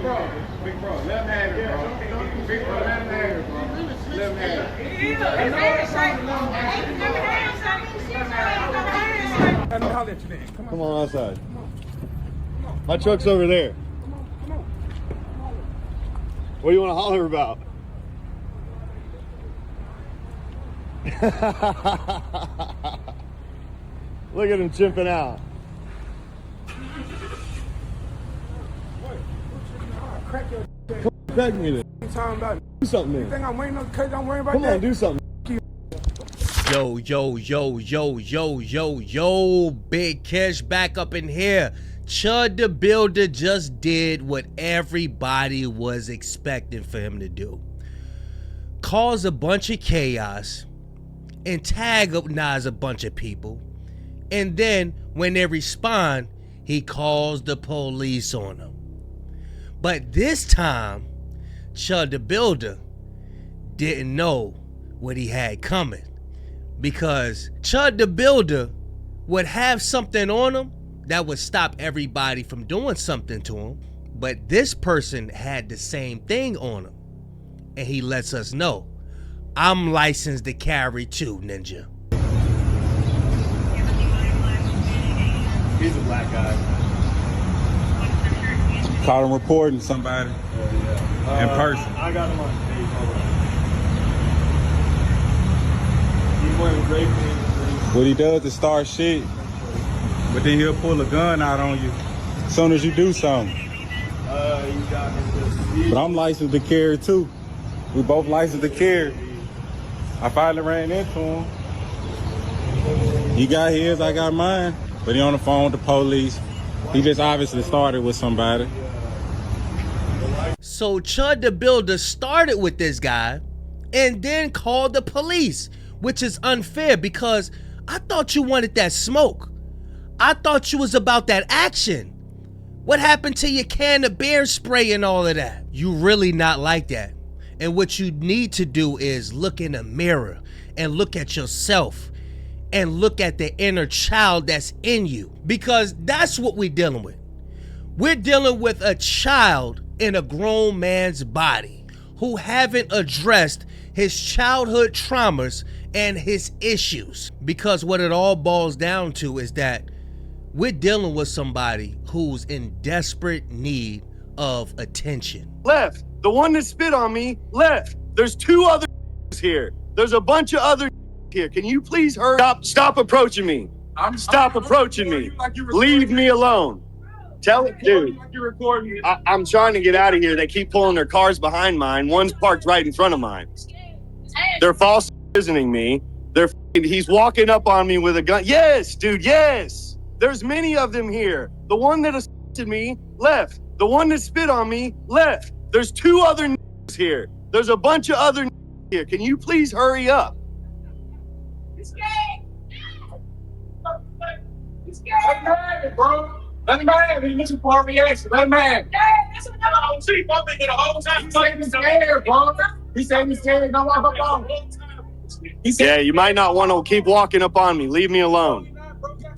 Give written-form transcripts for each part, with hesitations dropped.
Big bro, let him have it, bro. Big bro, let him have it, bro. Let him have it. Come on outside. My truck's over there. What do you want to holler about? Look at him chimping out. Crack me then. Do something then. I'm waiting on because I'm worried about Come on, do something. Yo, Big Kish back up in here. Chud the Builder just did what everybody was expecting for him to do. Cause a bunch of chaos, antagonize a bunch of people, and then when they respond, he calls the police on them. But this time, Chud the Builder didn't know what he had coming, because Chud the Builder would have something on him that would stop everybody from doing something to him, but this person had the same thing on him. And he lets us know, I'm licensed to carry too, ninja. He's a black guy. Caught him reporting somebody in person. I got him on stage. He's wearing gray pants. What he does is start shit, but then he'll pull a gun out on you as soon as you do something. But I'm licensed to carry too. We both licensed to carry. I finally ran into him. He got his, I got mine. But he on the phone with the police. He just obviously started with somebody. So Chud the Builder started with this guy and then called the police, which is unfair because I thought you wanted that smoke. I thought you was about that action. What happened to your can of bear spray and all of that? You really not like that. And what you need to do is look in the mirror and look at yourself and look at the inner child that's in you, because that's what we're dealing with. We're dealing with a child in a grown man's body who haven't addressed his childhood traumas and his issues, because what it all boils down to is that we're dealing with somebody who's in desperate need of attention. Left. The one that spit on me left. There's two other here. There's a bunch of other here. Can you please hurry? Stop approaching me. Stop approaching me. Leave me alone. Tell it, dude. I'm trying to get out of here. They keep pulling their cars behind mine. One's parked right in front of mine. They're false visiting me. He's walking up on me with a gun. Yes, dude, yes. There's many of them here. The one that assaulted me left. The one that spit on me left. There's two other here. There's a bunch of other here. Can you please hurry up? Bro. Let him have it. He's looking for a reaction. Let him have it. He said he's scared, bro. He said he's scared. Don't walk up on him. Yeah, you might not want to keep walking up on me. Leave me alone.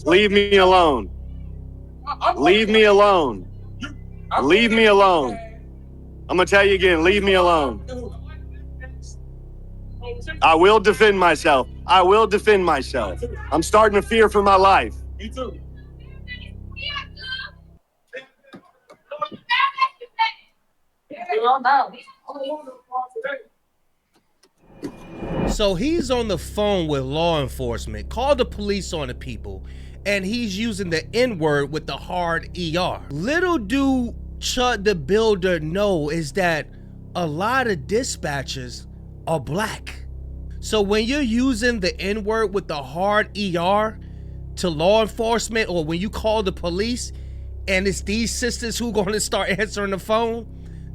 Leave me alone. Leave me alone. Leave me alone. I'm going to tell you again, leave me alone. I will defend myself. I will defend myself. I'm starting to fear for my life. Me too. So he's on the phone with law enforcement, called the police on the people, and he's using the N-word with the hard ER. Little do Chud the Builder know is that a lot of dispatchers are black. So when you're using the N-word with the hard ER to law enforcement, or when you call the police and it's these sisters who are going to start answering the phone,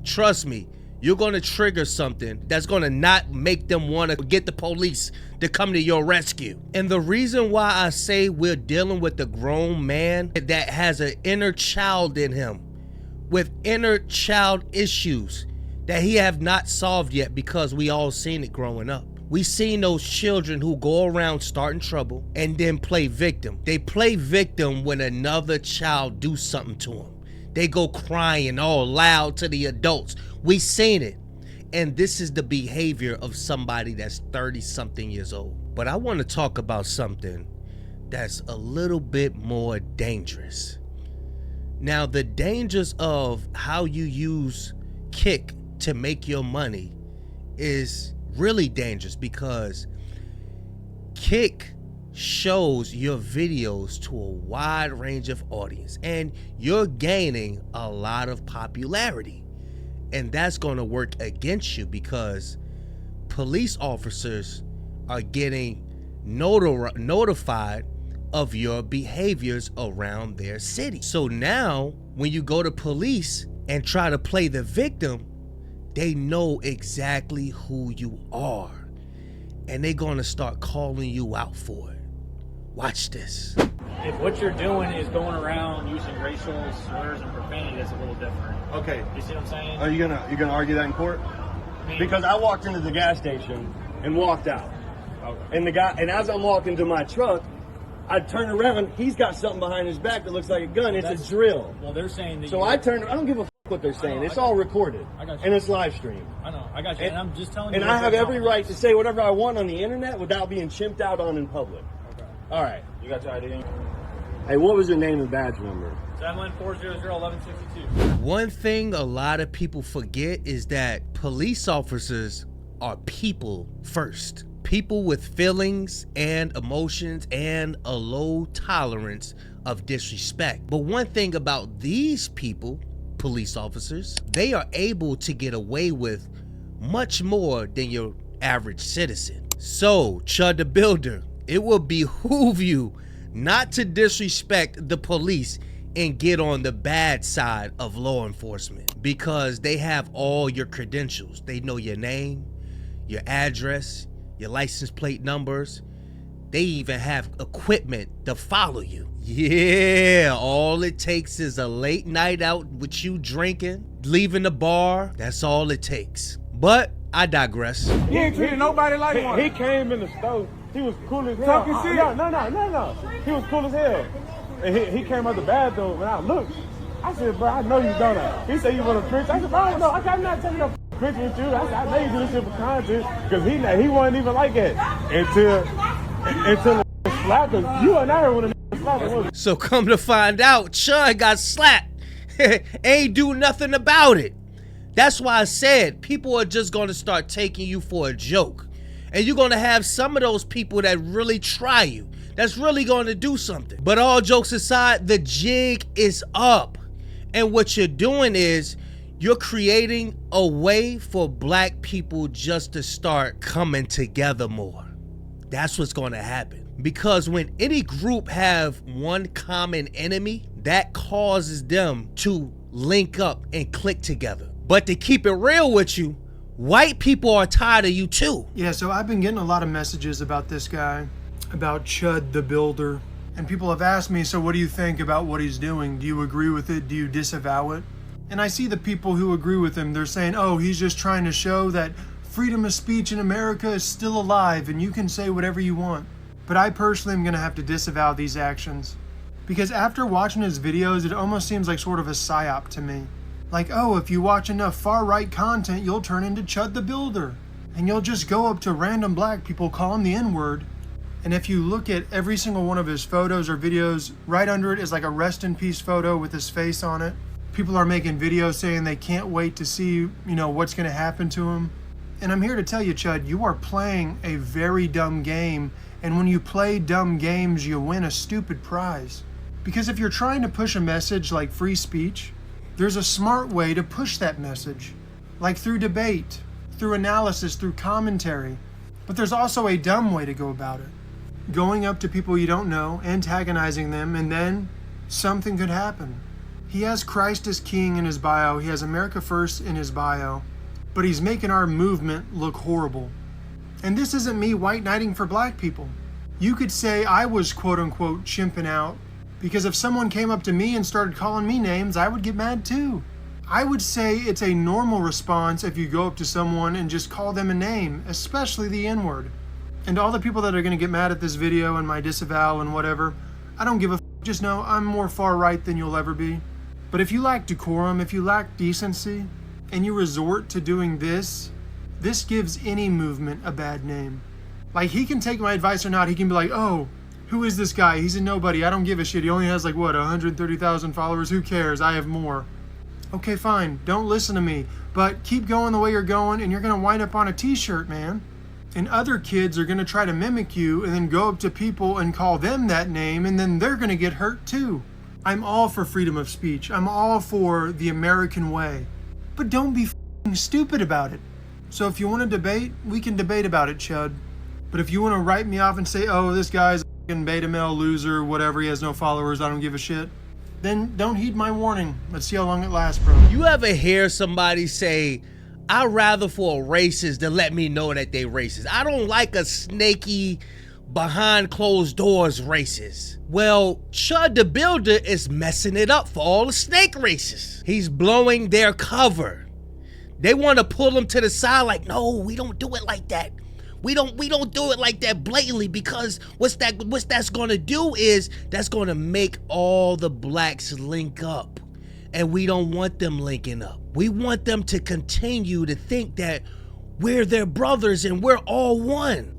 trust me, you're going to trigger something that's going to not make them want to get the police to come to your rescue. And the reason why I say we're dealing with a grown man that has an inner child in him with inner child issues that he have not solved yet, because we all seen it growing up. We seen those children who go around starting trouble and then play victim. They play victim when another child do something to them. They go crying all loud to the adults. We seen it. And this is the behavior of somebody that's 30-something years old. But I want to talk about something that's a little bit more dangerous. Now, the dangers of how you use Kick to make your money is really dangerous, because Kick shows your videos to a wide range of audience, and you're gaining a lot of popularity. And that's going to work against you, because police officers are getting notified of your behaviors around their city. So now when you go to police and try to play the victim, they know exactly who you are, and they're going to start calling you out for it. Watch this. If what you're doing is going around using racial slurs and profanity, that's a little different. Okay. You see what I'm saying? Are you gonna argue that in court? I mean, Because I walked into the gas station and walked out. Okay. And as I'm walking to my truck, I turn around, he's got something behind his back that looks like a gun. It's a drill. Well, they're saying that. So I don't give a what they're saying. It's all recorded. I got you. And it's live streamed. I know. I got you. And I'm just telling you. And I have every right to say whatever I want on the internet without being chimped out on in public. Okay. All right. You got your ID? Hey, what was your name and badge number? 714001162. One thing a lot of people forget is that police officers are people first. People with feelings and emotions and a low tolerance of disrespect. But one thing about these people, police officers, they are able to get away with much more than your average citizen. So, Chud the Builder, it will behoove you not to disrespect the police and get on the bad side of law enforcement, because they have all your credentials. They know your name, your address, your license plate numbers. They even have equipment to follow you. Yeah, all it takes is a late night out with you drinking, leaving the bar. That's all it takes. But I digress. He ain't treated nobody like one. He came in the stove. He was cool as hell. Talking shit. No. He was cool as hell. And he came out the bathroom, and I looked. I said, bro, I know you don't know. He said, you want to preach? I said, bro, I don't know. I'm not taking no preach with you. I said, I know you do this shit for content, because he wasn't even like that until slapped him. You and I when a slapped him. So come to find out, Chud got slapped. Ain't do nothing about it. That's why I said people are just going to start taking you for a joke. And you're going to have some of those people that really try you, that's really going to do something. But all jokes aside, the jig is up. And what you're doing is you're creating a way for black people just to start coming together more. That's what's going to happen. Because when any group have one common enemy, that causes them to link up and click together. But to keep it real with you, white people are tired of you too. Yeah, so I've been getting a lot of messages about this guy, about Chud the Builder. And people have asked me, so what do you think about what he's doing? Do you agree with it? Do you disavow it? And I see the people who agree with him, they're saying, oh, he's just trying to show that freedom of speech in America is still alive and you can say whatever you want. But I personally am going to have to disavow these actions. Because after watching his videos, it almost seems like sort of a psyop to me. Like, oh, if you watch enough far-right content, you'll turn into Chud the Builder. And you'll just go up to random black people, call them the N-word. And if you look at every single one of his photos or videos, right under it is like a rest in peace photo with his face on it. People are making videos saying they can't wait to see, what's going to happen to him. And I'm here to tell you, Chud, you are playing a very dumb game. And when you play dumb games, you win a stupid prize. Because if you're trying to push a message like free speech, there's a smart way to push that message. Like through debate, through analysis, through commentary. But there's also a dumb way to go about it. Going up to people you don't know, antagonizing them, and then something could happen. He has Christ as King in his bio, he has America First in his bio, but he's making our movement look horrible. And this isn't me white knighting for black people. You could say I was quote unquote chimping out, because if someone came up to me and started calling me names, I would get mad too. I would say it's a normal response if you go up to someone and just call them a name, especially the N-word. And all the people that are going to get mad at this video and my disavow and whatever, I don't give a f. Just know I'm more far right than you'll ever be. But if you lack decorum, if you lack decency, and you resort to doing this gives any movement a bad name. Like, he can take my advice or not. He can be like, oh, who is this guy? He's a nobody. I don't give a shit. He only has like, what, 130,000 followers? Who cares? I have more. Okay, fine. Don't listen to me. But keep going the way you're going, and you're going to wind up on a t-shirt, man. And other kids are going to try to mimic you and then go up to people and call them that name, and then they're going to get hurt too. I'm all for freedom of speech. I'm all for the American way. But don't be f***ing stupid about it. So if you want to debate, we can debate about it, Chud. But if you want to write me off and say, oh, this guy's a f***ing beta male loser, whatever, he has no followers, I don't give a shit, then don't heed my warning. Let's see how long it lasts, bro. You ever hear somebody say, I'd rather for a racist than let me know that they racist. I don't like a snaky, behind closed doors racist. Well, Chud the Builder is messing it up for all the snake racists. He's blowing their cover. They want to pull him to the side like, no, we don't do it like that. We don't do it like that blatantly, because what that's gonna do is that's gonna make all the blacks link up. And we don't want them linking up. We want them to continue to think that we're their brothers and we're all one.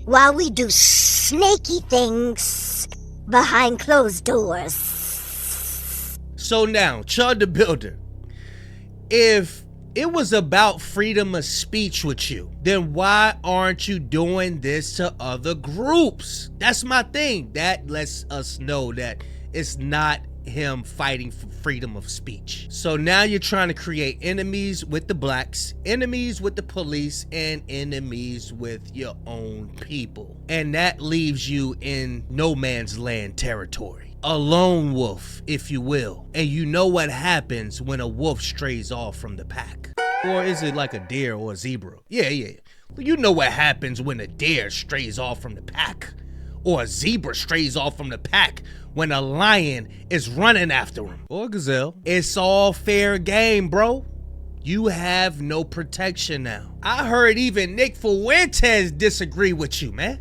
While we do snaky things behind closed doors. So now, Chud the Builder, if it was about freedom of speech with you, then why aren't you doing this to other groups? That's my thing. That lets us know that it's not him fighting for freedom of speech. So now you're trying to create enemies with the blacks, enemies with the police, and enemies with your own people. And that leaves you in no man's land territory. A lone wolf, if you will. And you know what happens when a wolf strays off from the pack. Or is it like a deer or a zebra? Yeah. You know what happens when a deer strays off from the pack. Or a zebra strays off from the pack when a lion is running after him. Or a gazelle. It's all fair game, bro. You have no protection now. I heard even Nick Fuentes disagree with you, man.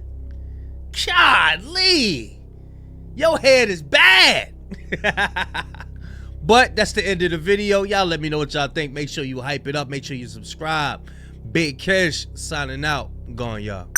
Golly. Your head is bad. But that's the end of the video. Y'all let me know what y'all think. Make sure you hype it up. Make sure you subscribe. Big Kish signing out. Gone, y'all.